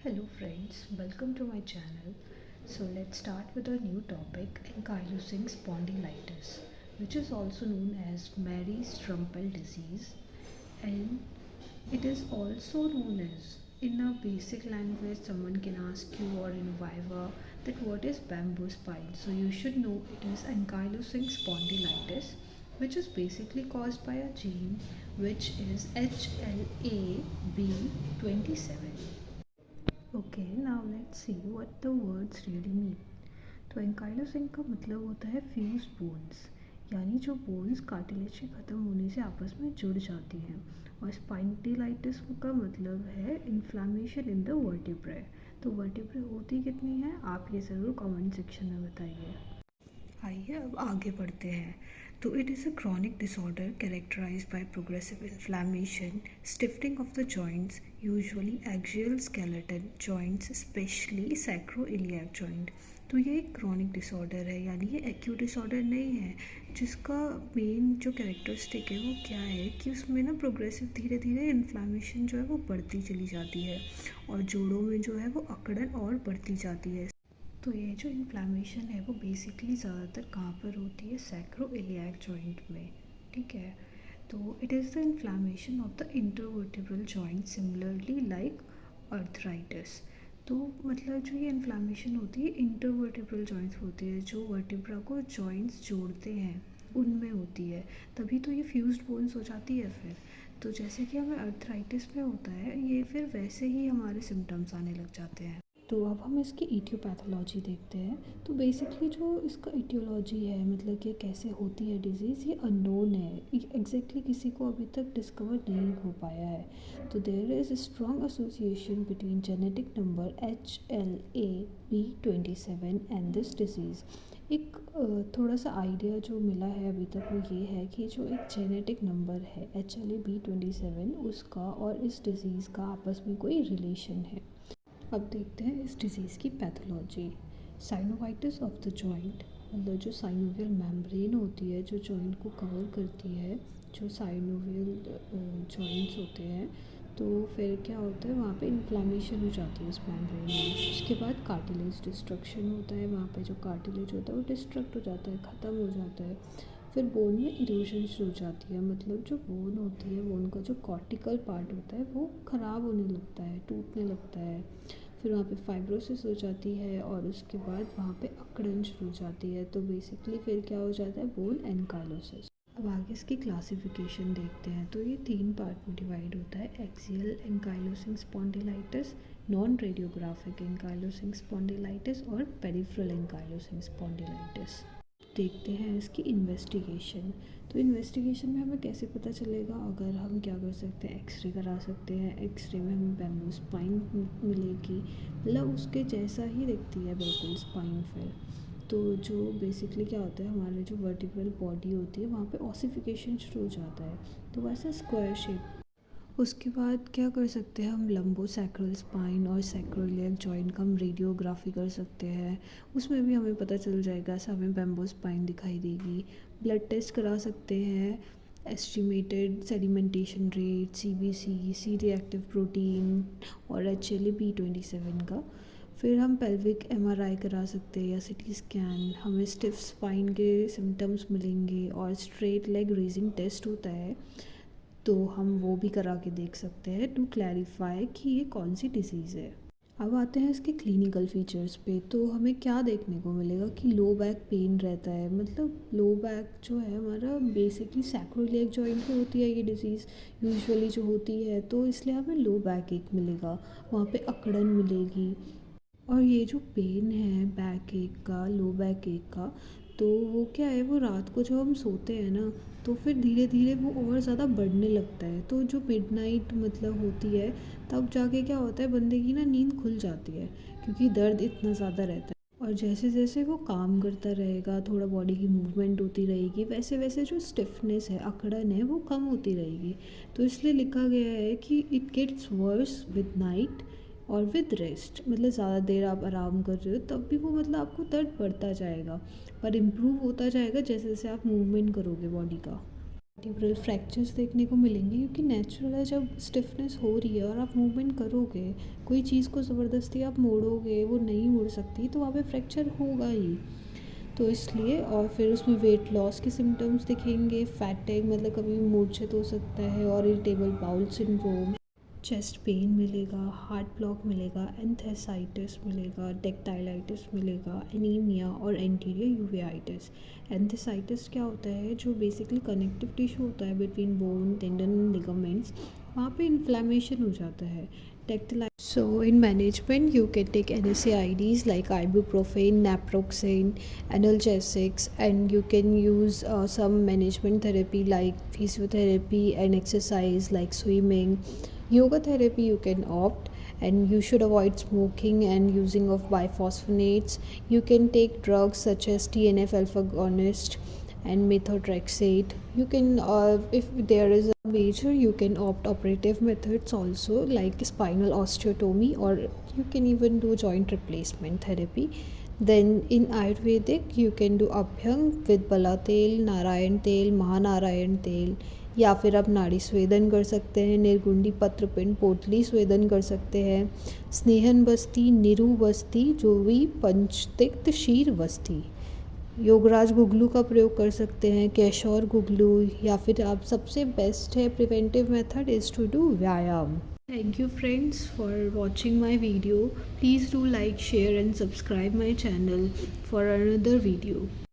Hello friends, welcome to my channel. So let's start with a new topic, ankylosing spondylitis, which is also known as Marie-Strumpel disease, and it is also known as, in a basic language, someone can ask you or in Viva that what is bamboo spine. So you should know it is ankylosing spondylitis, which is basically caused by a gene which is HLA-B27. Okay, now let's see what the words really mean. तो एंकाइलोसिंग का मतलब होता है fused bones, यानी जो bones cartilage के ख़त्म होने से आपस में जुड़ जाती हैं। और स्पाइंडिलाइटिस का मतलब है इन्फ्लामेशन इन द वर्टिब्रे। तो वर्टिब्रे होती कितनी है, आप ये ज़रूर कमेंट सेक्शन में बताइए। आइए अब आगे बढ़ते हैं। तो it is a chronic disorder characterized by progressive inflammation, stiffening of the joints, usually axial skeleton joints, specially sacroiliac joint. तो ये एक क्रॉनिक डिसऑर्डर है, यानी ये एक्यूट डिसऑर्डर नहीं है, जिसका मेन जो कैरेक्टरिस्टिक है वो क्या है कि उसमें ना प्रोग्रेसिव धीरे धीरे इन्फ्लेमेशन जो है वो बढ़ती चली जाती है और जोड़ों में जो है वो अकड़न और बढ़ती जाती है। तो ये जो इन्फ्लामेशन है वो बेसिकली ज़्यादातर कहाँ पर होती है, सैक्रोइलियाक जॉइंट में। ठीक है, तो it is the inflammation of the intervertebral joint similarly like arthritis. तो मतलब जो ये इन्फ्लामेशन होती है इंटरवर्टिब्रल जॉइंट्स होते हैं, जो वर्टिब्रा को जॉइंट्स जोड़ते हैं उनमें होती है, तभी तो ये फ्यूज्ड बोन्स हो जाती है फिर। तो जैसे कि हमें अर्थराइटिस में होता है, ये फिर वैसे ही हमारे सिम्टम्स आने लग जाते हैं। तो अब हम इसकी इटियोपैथोलॉजी देखते हैं। तो बेसिकली जो इसका इटियोलॉजी है, मतलब कि कैसे होती है डिज़ीज़, ये अननोन है, एग्जैक्टली किसी को अभी तक डिस्कवर नहीं हो पाया है। तो there is strong association between genetic number HLA-B27 and this disease. एक थोड़ा सा आइडिया जो मिला है अभी तक वो ये है कि जो एक जेनेटिक नंबर है HLA-B27, उसका और इस डिज़ीज़ का आपस में कोई रिलेशन है। अब देखते हैं इस डिज़ीज़ की pathology. Synovitis of the joint, मतलब जो साइनोवियल मेम्ब्रेन होती है जो जॉइंट को कवर करती है, जो साइनोवियल जॉइंट्स होते हैं, तो फिर क्या होता है वहाँ पे इन्फ्लामेशन हो जाती है उस मेम्ब्रेन में। उसके बाद कार्टिलेज डिस्ट्रक्शन होता है, वहाँ पे जो कार्टिलेज होता है वो डिस्ट्रक्ट हो जाता है, ख़त्म हो जाता है। फिर बोन में इरोजन शुरू हो जाती है, मतलब जो बोन होती है, बोन का जो कॉर्टिकल पार्ट होता है वो ख़राब होने लगता है, टूटने लगता है। फिर वहाँ पे फाइब्रोसिस हो जाती है और उसके बाद वहाँ पे अकड़न शुरू हो जाती है। तो बेसिकली फिर क्या हो जाता है, बोन एनकाइलोसिस। अब आगे इसकी क्लासिफिकेशन देखते हैं। तो ये 3 पार्ट में डिवाइड होता है, axial ankylosing spondylitis, non radiographic ankylosing spondylitis और पेरिफेरल एंकाइलोसिंग स्पॉन्डिलाइटिस। देखते हैं इसकी इन्वेस्टिगेशन। तो इन्वेस्टिगेशन में हमें कैसे पता चलेगा, अगर हम क्या कर सकते हैं, एक्सरे करा सकते हैं। एक्सरे में हमें बैम्बू स्पाइन मिलेगी, मतलब उसके जैसा ही दिखती है बिल्कुल स्पाइन। फिर तो जो बेसिकली क्या होता है, हमारे जो वर्टिब्रल बॉडी होती है वहाँ पे ऑसिफिकेशन शुरू हो जाता है, तो वैसे स्क्वायर शेप। उसके बाद क्या कर सकते हैं हम, लंबो सैक्रल स्पाइन और सैक्रोइलियक जॉइंट का हम रेडियोग्राफी कर सकते हैं, उसमें भी हमें पता चल जाएगा, ऐसा हमें बैम्बो स्पाइन दिखाई देगी। ब्लड टेस्ट करा सकते हैं, estimated sedimentation rate, CBC, C reactive protein और HLA-B27 का। फिर हम पेल्विक MRI करा सकते हैं या CT स्कैन, हमें स्टिफ स्पाइन के सिम्टम्स मिलेंगे। और स्ट्रेट लेग रेजिंग टेस्ट होता है, तो हम वो भी करा के देख सकते हैं टू क्लैरिफाई कि ये कौन सी डिसीज़ है। अब आते हैं इसके क्लिनिकल फीचर्स पे। तो हमें क्या देखने को मिलेगा कि लो बैक पेन रहता है, मतलब लो बैक जो है हमारा बेसिकली सैक्रोइलियक जॉइंट पे होती है ये डिज़ीज़ यूजुअली जो होती है, तो इसलिए हमें लो बैक एक मिलेगा, वहाँ पे अकड़न मिलेगी। और ये जो पेन है बैक एक का, लो बैक एक का, तो वो क्या है, वो रात को जब हम सोते हैं ना, तो फिर धीरे धीरे वो और ज़्यादा बढ़ने लगता है। तो जो मिडनाइट मतलब होती है, तब जाके क्या होता है, बंदे की ना नींद खुल जाती है, क्योंकि दर्द इतना ज़्यादा रहता है। और जैसे जैसे वो काम करता रहेगा, थोड़ा बॉडी की मूवमेंट होती रहेगी, वैसे वैसे जो स्टिफनेस है, अकड़न है, वो कम होती रहेगी। तो इसलिए लिखा गया है कि it gets worse with night और विद रेस्ट, मतलब ज़्यादा देर आप आराम कर रहे हो तब भी वो मतलब आपको दर्द बढ़ता जाएगा, पर इम्प्रूव होता जाएगा जैसे जैसे आप मूवमेंट करोगे बॉडी का। वर्टिब्रल फ्रैक्चर्स देखने को मिलेंगे, क्योंकि नेचुरल है जब स्टिफनेस हो रही है और आप मूवमेंट करोगे, कोई चीज़ को ज़बरदस्ती आप मोड़ोगे वो नहीं मुड़ सकती, तो वहाँ पे फ्रैक्चर होगा ही। तो इसलिए, और फिर उसमें वेट लॉस के सिम्टम्स दिखेंगे, फैटिग मतलब कभी मूर्छित हो सकता है, और irritable bowel syndrome, chest pain मिलेगा, हार्ट ब्लॉक मिलेगा, एंथेसाइटिस मिलेगा, टेक्टाइलाइटिस मिलेगा, एनीमिया और एंटीरियर यूवेआइटिस। एंथेसाइटिस क्या होता है, जो बेसिकली कनेक्टिव टिश्यू होता है between bone, tendon and ligaments, वहाँ पे इन्फ्लेमेशन हो जाता है। टेक्टाइलाइटिस, so in management you can take NSAIDs like ibuprofen, naproxen, analgesics, and you can use some management therapy like physiotherapy and exercise like swimming. Yoga therapy you can opt, and you should avoid smoking and using of biphosphonates. You can take drugs such as TNF alpha agonist and methotrexate. You can, if there is a major, you can opt operative methods also like spinal osteotomy, or you can even do joint replacement therapy. Then in Ayurvedic you can do Abhyang with Bala tel, Narayan tel, Mahanarayan tel, या फिर आप नाड़ी स्वेदन कर सकते हैं, निर्गुंडी पत्रपिंड पोटली स्वेदन कर सकते हैं, स्नेहन बस्ती, निरु बस्ती, जोवी पंचतिक्त शीर बस्ती, योगराज गुगलू का प्रयोग कर सकते हैं, केशौर गुगलू, या फिर आप सबसे बेस्ट है preventive method is to do व्यायाम। Thank you friends for watching my video. Please do like, share and subscribe my channel for another video.